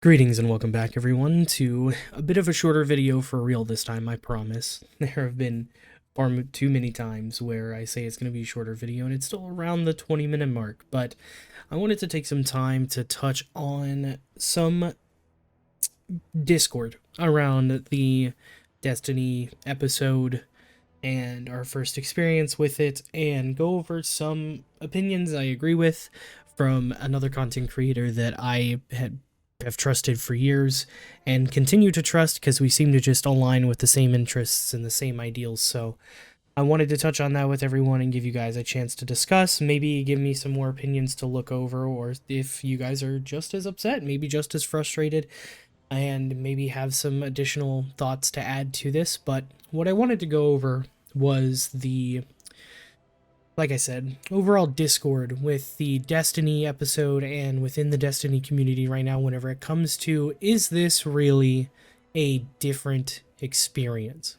Greetings and welcome back everyone to a bit of a shorter video for real this time, I promise. There have been far too many times where I say it's going to be a shorter video and it's still around the 20-minute mark, but I wanted to take some time to touch on some Discord around the Destiny episode and our first experience with it, and go over some opinions I agree with from another content creator that I have trusted for years and continue to trust because we seem to just align with the same interests and the same ideals. So I wanted to touch on that with everyone and give you guys a chance to discuss, maybe give me some more opinions to look over, or if you guys are just as upset, maybe just as frustrated, and maybe have some additional thoughts to add to this. But what I wanted to go over was like I said, overall Discord with the Destiny episode and within the Destiny community right now whenever it comes to, is this really a different experience?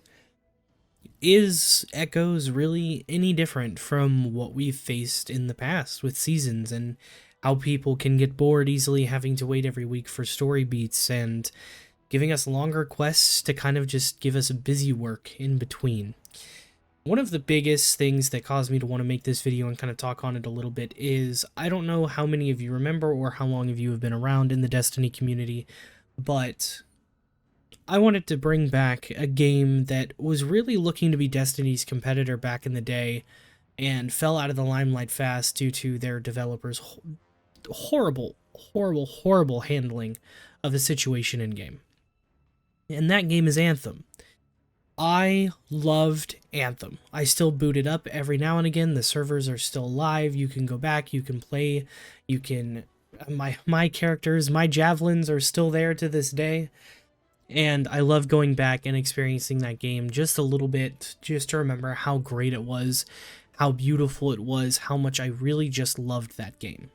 Is Echoes really any different from what we've faced in the past with seasons, and how people can get bored easily having to wait every week for story beats and giving us longer quests to kind of just give us busy work in between? One of the biggest things that caused me to want to make this video and kind of talk on it a little bit is, I don't know how many of you remember or how long of you have been around in the Destiny community, but I wanted to bring back a game that was really looking to be Destiny's competitor back in the day and fell out of the limelight fast due to their developers' horrible handling of the situation in game. And that game is Anthem. I loved Anthem. I still boot it up every now and again. The servers are still live. You can go back, you can play, you can... My characters, my javelins are still there to this day. And I love going back and experiencing that game just a little bit, just to remember how great it was, how beautiful it was, how much I really just loved that game.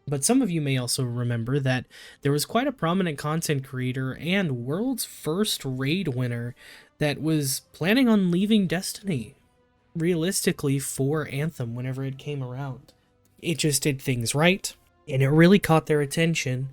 But some of you may also remember that there was quite a prominent content creator and world's first raid winner that was planning on leaving Destiny, realistically, for Anthem whenever it came around. It just did things right, and it really caught their attention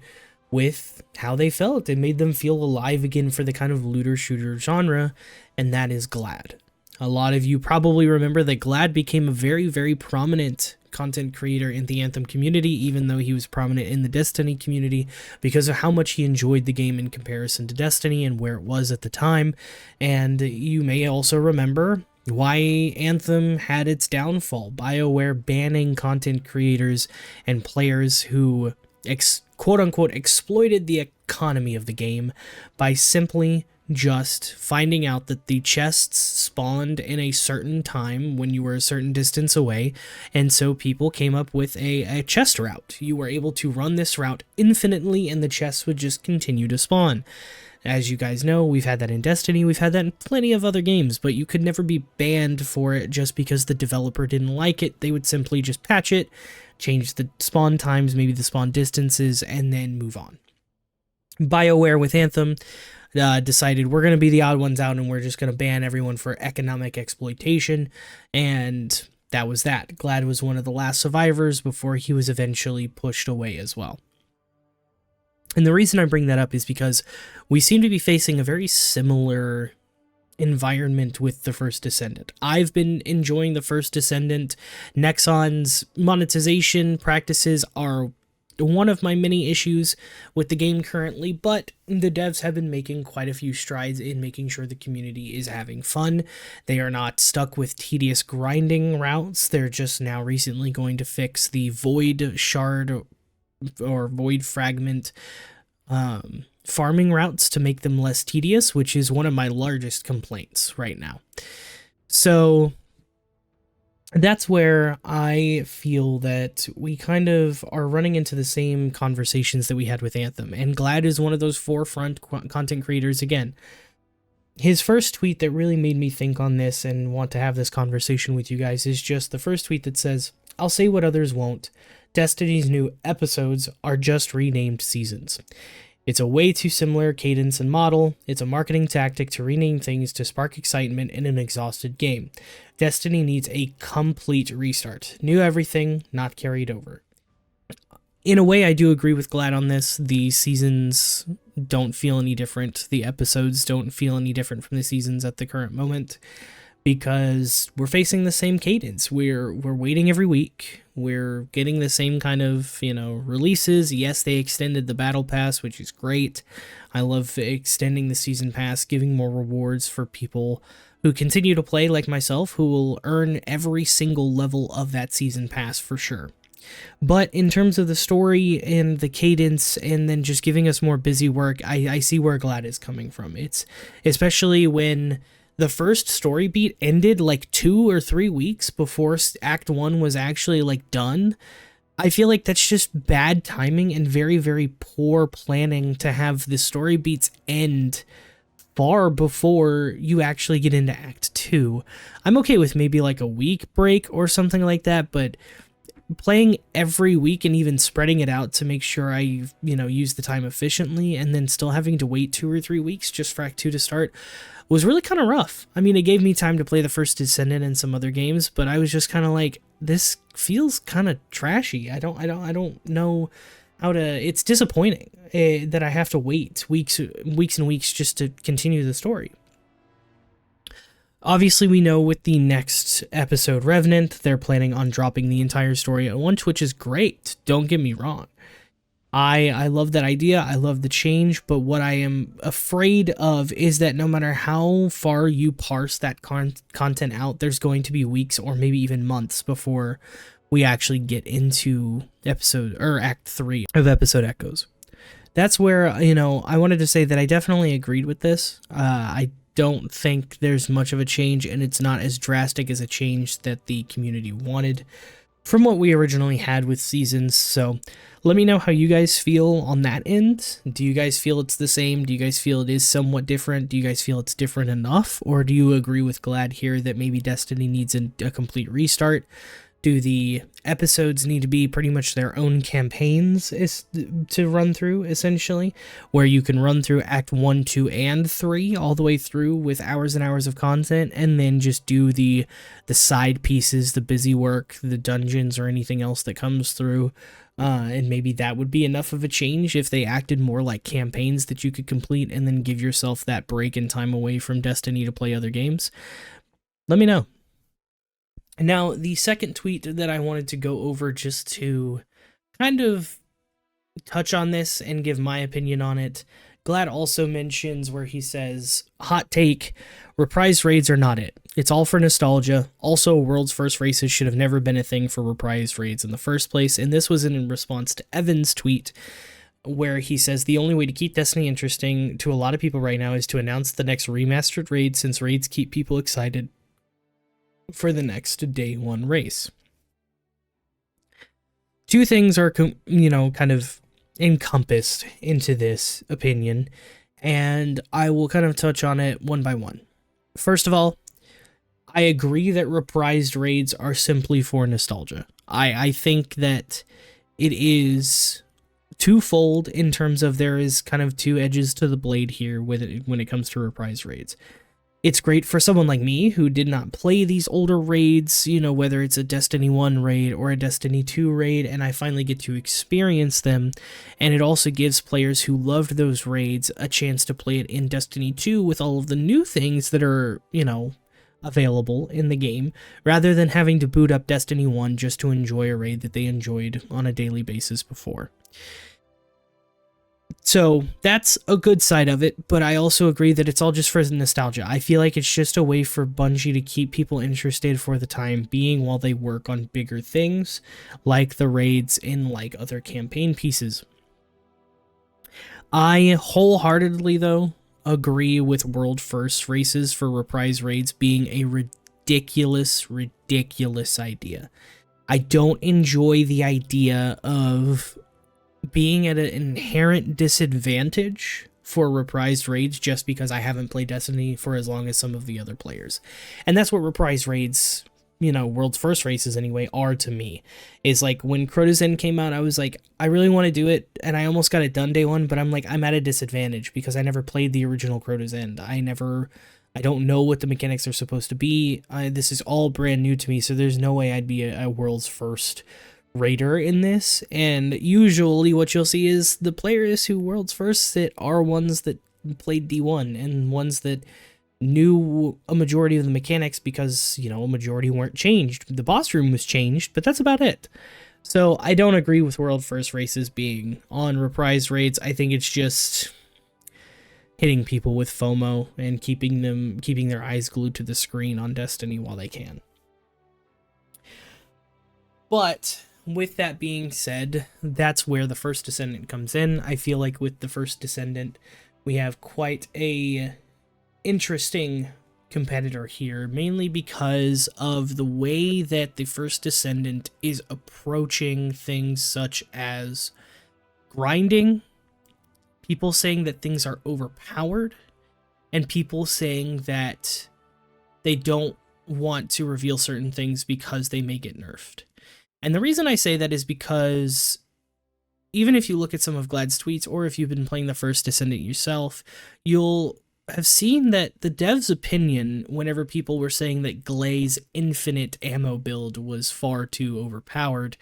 with how they felt. It made them feel alive again for the kind of looter-shooter genre, and that is Glad. A lot of you probably remember that Glad became a very prominent content creator in the Anthem community, even though he was prominent in the Destiny community, because of how much he enjoyed the game in comparison to Destiny and where it was at the time. And you may also remember why Anthem had its downfall. BioWare banning content creators and players who quote-unquote exploited the economy of the game by simply just finding out that the chests spawned in a certain time when you were a certain distance away, and so people came up with a chest route. You were able to run this route infinitely and the chests would just continue to spawn. As you guys know, we've had that in Destiny, we've had that in plenty of other games, but you could never be banned for it just because the developer didn't like it. They would simply just patch it, change the spawn times, maybe the spawn distances, and then move on. BioWare with Anthem decided we're going to be the odd ones out and we're just going to ban everyone for economic exploitation, and that was that. Glad was one of the last survivors before he was eventually pushed away as well. And the reason I bring that up is because we seem to be facing a very similar environment with the first Descendant. I've been enjoying the first Descendant. Nexon's monetization practices are one of my many issues with the game currently, but the devs have been making quite a few strides in making sure the community is having fun. They are not stuck with tedious grinding routes. They're just now recently going to fix the void shard or void fragment farming routes to make them less tedious, which is one of my largest complaints right now. So that's where I feel that we kind of are running into the same conversations that we had with Anthem, and Glad is one of those forefront content creators again. His first tweet that really made me think on this and want to have this conversation with you guys is just the first tweet that says, "I'll say what others won't. Destiny's new episodes are just renamed seasons. It's a way too similar cadence and model. It's a marketing tactic to rename things to spark excitement in an exhausted game. Destiny needs a complete restart. New everything, not carried over." In a way, I do agree with Glad on this. The seasons don't feel any different. The episodes don't feel any different from the seasons at the current moment, because we're facing the same cadence. We're waiting every week. We're getting the same kind of, releases. Yes, they extended the battle pass, which is great. I love extending the season pass, giving more rewards for people who continue to play like myself, who will earn every single level of that season pass for sure. But in terms of the story and the cadence, and then just giving us more busy work, I see where Glad is coming from. It's especially when the first story beat ended like 2 or 3 weeks before Act 1 was actually like done. I feel like that's just bad timing and very, very poor planning to have the story beats end far before you actually get into Act 2. I'm okay with maybe like a week break or something like that, but playing every week and even spreading it out to make sure I, use the time efficiently, and then still having to wait 2 or 3 weeks just for Act 2 to start was really kind of rough. I mean, it gave me time to play the first Descendant and some other games, but I was just kind of like, this feels kind of trashy. I don't know how to. It's disappointing that I have to wait weeks and weeks just to continue the story. Obviously, we know with the next episode, Revenant, they're planning on dropping the entire story at once, which is great. Don't get me wrong. I love that idea. I love the change, but what I am afraid of is that no matter how far you parse that content out, there's going to be weeks or maybe even months before we actually get into Act 3 of Episode Echoes. That's where, I wanted to say that I definitely agreed with this. I don't think there's much of a change, and it's not as drastic as a change that the community wanted from what we originally had with seasons. So let me know how you guys feel on that end. Do you guys feel it's the same? Do you guys feel it is somewhat different? Do you guys feel it's different enough? Or do you agree with Glad here that maybe Destiny needs a complete restart? Do the episodes need to be pretty much their own campaigns to run through, essentially, where you can run through Act 1, 2, and 3 all the way through with hours and hours of content, and then just do the side pieces, the busy work, the dungeons, or anything else that comes through, and maybe that would be enough of a change if they acted more like campaigns that you could complete and then give yourself that break and time away from Destiny to play other games. Let me know. Now, the second tweet that I wanted to go over just to kind of touch on this and give my opinion on it, Glad also mentions where he says, hot take, Reprise raids are not it. It's all for nostalgia. Also, world's first races should have never been a thing for Reprise raids in the first place, and this was in response to Evan's tweet, where he says the only way to keep Destiny interesting to a lot of people right now is to announce the next remastered raid, since raids keep people excited for the next day one race. Two things are, kind of encompassed into this opinion, and I will kind of touch on it one by one. First of all, I agree that reprised raids are simply for nostalgia. I think that it is twofold in terms of there is kind of two edges to the blade here when it comes to reprised raids. It's great for someone like me who did not play these older raids, whether it's a Destiny 1 raid or a Destiny 2 raid, and I finally get to experience them. And it also gives players who loved those raids a chance to play it in Destiny 2 with all of the new things that are, available in the game, rather than having to boot up Destiny 1 just to enjoy a raid that they enjoyed on a daily basis before. So that's a good side of it, but I also agree that it's all just for nostalgia. I feel like it's just a way for Bungie to keep people interested for the time being while they work on bigger things, like the raids and like other campaign pieces. I wholeheartedly, though, agree with world first races for reprise raids being a ridiculous idea. I don't enjoy the idea of being at an inherent disadvantage for reprised raids just because I haven't played Destiny for as long as some of the other players. And that's what reprised raids, world's first races anyway, are to me. Is like when Crota's End came out, I was like, I really want to do it, and I almost got it done day one, but I'm like, I'm at a disadvantage because I never played the original Crota's End. I don't know what the mechanics are supposed to be. This is all brand new to me, so there's no way I'd be a world's first raider in this, and usually what you'll see is the players who world's first sit are ones that played D1 and ones that knew a majority of the mechanics because, you know, a majority weren't changed. The boss room was changed, but that's about it. So I don't agree with world first races being on Reprise raids. I think it's just hitting people with FOMO and keeping their eyes glued to the screen on Destiny while they can. But with that being said, that's where the first Descendant comes in. I feel like with the first Descendant, we have quite a interesting competitor here, mainly because of the way that the first Descendant is approaching things such as grinding, people saying that things are overpowered, and people saying that they don't want to reveal certain things because they may get nerfed. And the reason I say that is because even if you look at some of Glad's tweets, or if you've been playing the first Descendant yourself, you'll have seen that the dev's opinion, whenever people were saying that Glay's infinite ammo build was far too overpowered,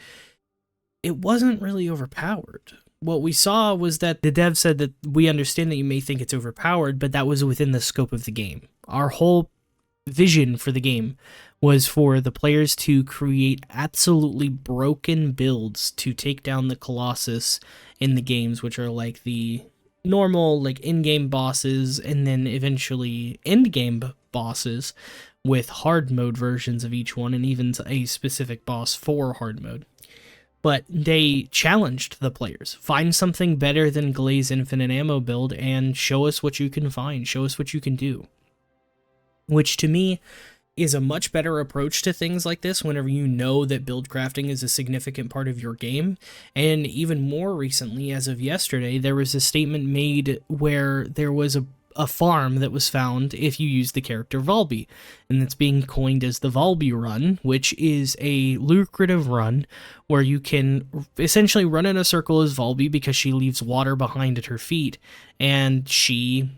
it wasn't really overpowered. What we saw was that the dev said that we understand that you may think it's overpowered, but that was within the scope of the game. Our whole vision for the game was for the players to create absolutely broken builds to take down the Colossus in the games, which are like the normal like in-game bosses and then eventually end-game bosses with hard mode versions of each one, and even a specific boss for hard mode. But they challenged the players. Find something better than Glay's infinite ammo build and show us what you can find. Show us what you can do. Which to me is a much better approach to things like this whenever you know that build crafting is a significant part of your game. And even more recently, as of yesterday, there was a statement made where there was a farm that was found if you use the character Volby, and it's being coined as the Volby run, which is a lucrative run where you can essentially run in a circle as Volby because she leaves water behind at her feet, and she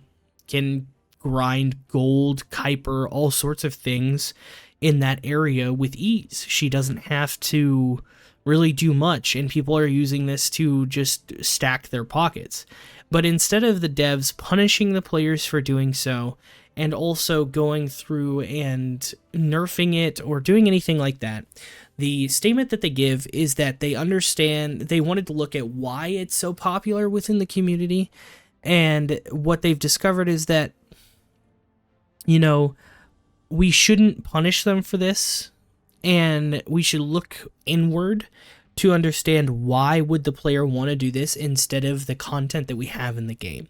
can grind gold, Kuiper, all sorts of things in that area with ease. She doesn't have to really do much, and people are using this to just stack their pockets. But instead of the devs punishing the players for doing so, and also going through and nerfing it or doing anything like that, the statement that they give is that they understand, they wanted to look at why it's so popular within the community, and what they've discovered is that, you know, we shouldn't punish them for this, and we should look inward to understand why would the player want to do this instead of the content that we have in the game.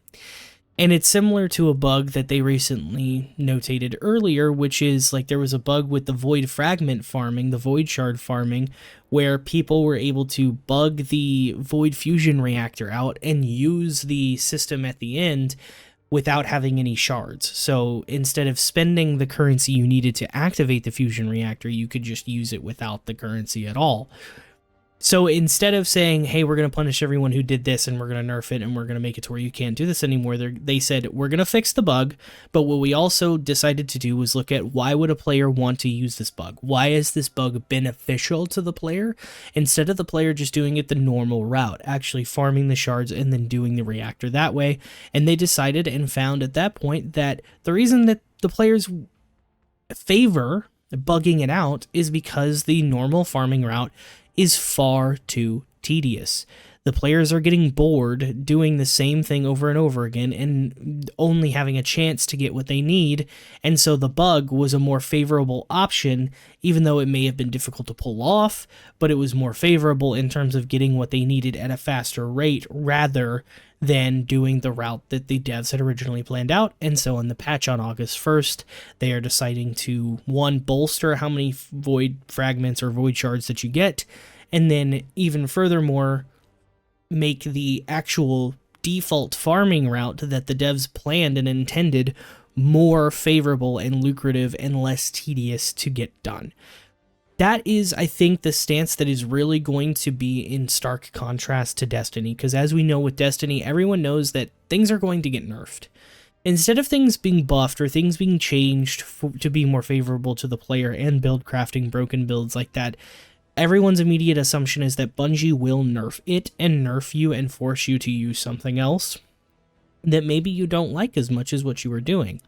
And it's similar to a bug that they recently notated earlier, which is like there was a bug with the void fragment farming, the void shard farming, where people were able to bug the void fusion reactor out and use the system at the end without having any shards. So instead of spending the currency you needed to activate the fusion reactor, you could just use it without the currency at all. So instead of saying, hey, we're going to punish everyone who did this and we're going to nerf it and we're going to make it to where you can't do this anymore, they said, we're going to fix the bug, but what we also decided to do was look at why would a player want to use this bug? Why is this bug beneficial to the player? Instead of the player just doing it the normal route, actually farming the shards and then doing the reactor that way. And they decided and found at that point that the reason that the players favor bugging it out is because the normal farming route is far too tedious. The players are getting bored doing the same thing over and over again and only having a chance to get what they need, and so the bug was a more favorable option, even though it may have been difficult to pull off, but it was more favorable in terms of getting what they needed at a faster rate rather than doing the route that the devs had originally planned out. And so in the patch on August 1st, they are deciding to, one, bolster how many void fragments or void shards that you get, and then even furthermore, make the actual default farming route that the devs planned and intended more favorable and lucrative and less tedious to get done. That is, I think, the stance that is really going to be in stark contrast to Destiny, because as we know with Destiny, everyone knows that things are going to get nerfed. Instead of things being buffed or things being changed to be more favorable to the player and build crafting broken builds like that, everyone's immediate assumption is that Bungie will nerf it and nerf you and force you to use something else that maybe you don't like as much as what you were doing.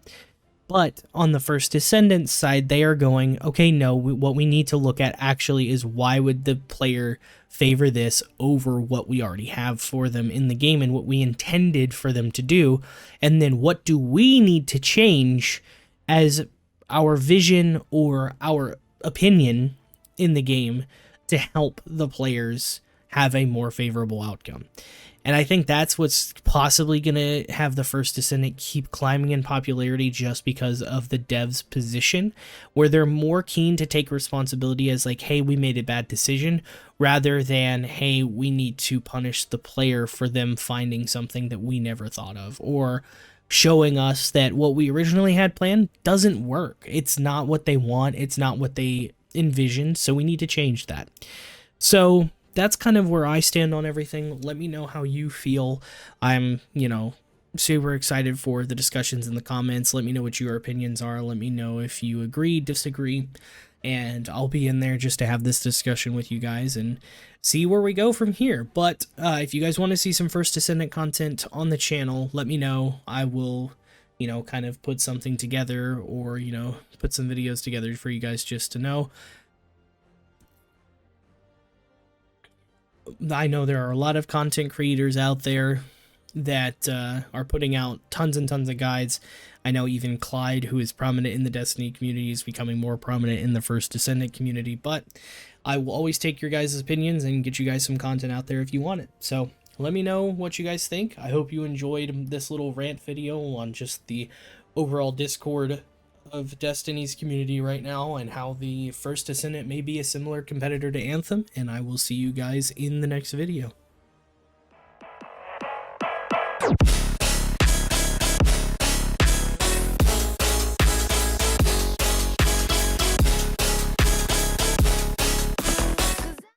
But on the first Descendant side, they are going, okay, no, what we need to look at actually is why would the player favor this over what we already have for them in the game and what we intended for them to do, and then what do we need to change as our vision or our opinion in the game to help the players have a more favorable outcome. And I think that's what's possibly going to have the first Descendant keep climbing in popularity, just because of the devs' position, where they're more keen to take responsibility as like, hey, we made a bad decision, rather than, hey, we need to punish the player for them finding something that we never thought of, or showing us that what we originally had planned doesn't work. It's not what they want. It's not what they envisioned. So we need to change that. So that's kind of where I stand on everything. Let me know how you feel. I'm, super excited for the discussions in the comments. Let me know what your opinions are. Let me know if you agree, disagree, and I'll be in there just to have this discussion with you guys and see where we go from here. But if you guys want to see some First Descendant content on the channel, let me know. I will, kind of put something together, or, put some videos together for you guys just to know. I know there are a lot of content creators out there that are putting out tons and tons of guides. I know even Clyde, who is prominent in the Destiny community, is becoming more prominent in the First Descendant community, but I will always take your guys' opinions and get you guys some content out there if you want it. So let me know what you guys think. I hope you enjoyed this little rant video on just the overall Discord of Destiny's community right now, and how the First Descendant may be a similar competitor to Anthem, and I will see you guys in the next video.